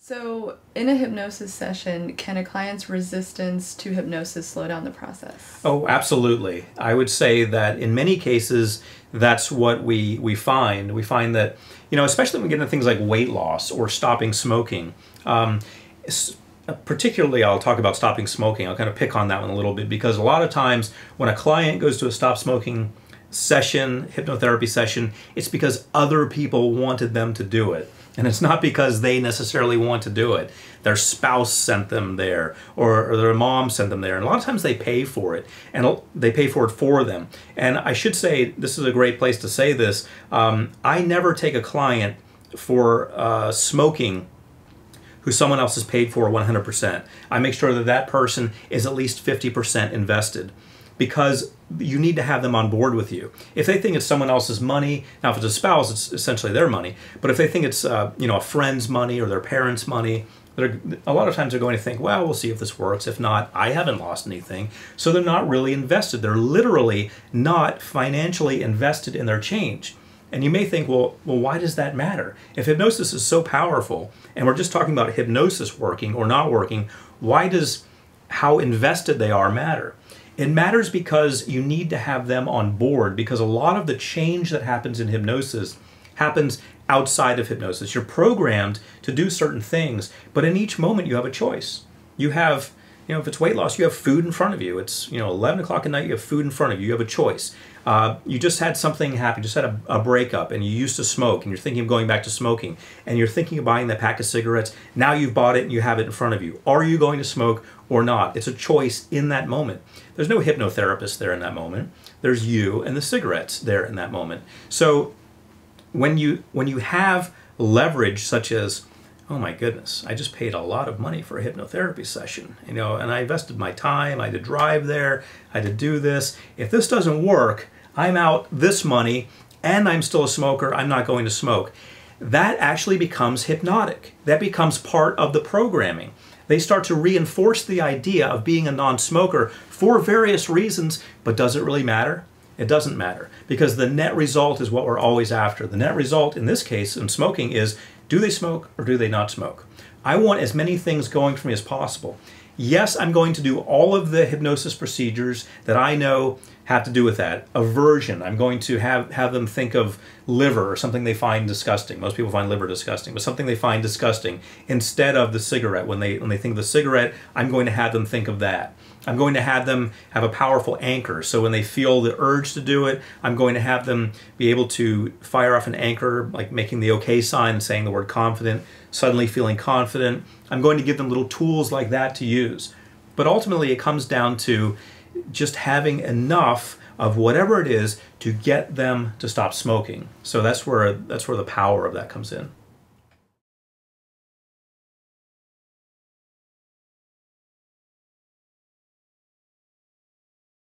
So, in a hypnosis session, can a client's resistance to hypnosis slow down the process? Oh, absolutely. I would say that in many cases, that's what we find. We find that, especially when we get into things like weight loss or stopping smoking, particularly I'll talk about stopping smoking. I'll kind of pick on that one a little bit because a lot of times when a client goes to a stop smoking session, hypnotherapy session, it's because other people wanted them to do it. And it's not because they necessarily want to do it. Their spouse sent them there, or their mom sent them there. And a lot of times they pay for it, and they pay for it for them. And I should say, this is a great place to say this, I never take a client for smoking who someone else has paid for 100%. I make sure that that person is at least 50% invested, because you need to have them on board with you. If they think it's someone else's money, now if it's a spouse, it's essentially their money, but if they think it's a friend's money or their parents' money, a lot of times they're going to think, well, we'll see if this works. If not, I haven't lost anything. So they're not really invested. They're literally not financially invested in their change. And you may think, well, why does that matter? If hypnosis is so powerful, and we're just talking about hypnosis working or not working, why does how invested they are matter? It matters because you need to have them on board, because a lot of the change that happens in hypnosis happens outside of hypnosis. You're programmed to do certain things, but in each moment you have a choice. You have, if it's weight loss, you have food in front of you. It's, 11 o'clock at night, you have food in front of you. You have a choice. You just had something happen, you just had a breakup, and you used to smoke, and you're thinking of going back to smoking, and you're thinking of buying that pack of cigarettes. Now you've bought it and you have it in front of you. Are you going to smoke or not? It's a choice in that moment. There's no hypnotherapist there in that moment. There's you and the cigarettes there in that moment. So when you have leverage such as, oh my goodness, I just paid a lot of money for a hypnotherapy session, and I invested my time, I had to drive there, I had to do this. If this doesn't work, I'm out this money and I'm still a smoker, I'm not going to smoke. That actually becomes hypnotic. That becomes part of the programming. They start to reinforce the idea of being a non-smoker for various reasons, but does it really matter? It doesn't matter, because the net result is what we're always after. The net result in this case in smoking is, do they smoke or do they not smoke? I want as many things going for me as possible. Yes, I'm going to do all of the hypnosis procedures that I know have to do with that. Aversion, I'm going to have them think of liver or something they find disgusting. Most people find liver disgusting, but something they find disgusting instead of the cigarette. When they think of the cigarette, I'm going to have them think of that. I'm going to have them have a powerful anchor. So when they feel the urge to do it, I'm going to have them be able to fire off an anchor, like making the OK sign and saying the word confident, suddenly feeling confident. I'm going to give them little tools like that to use. But ultimately it comes down to just having enough of whatever it is to get them to stop smoking. So that's where the power of that comes in.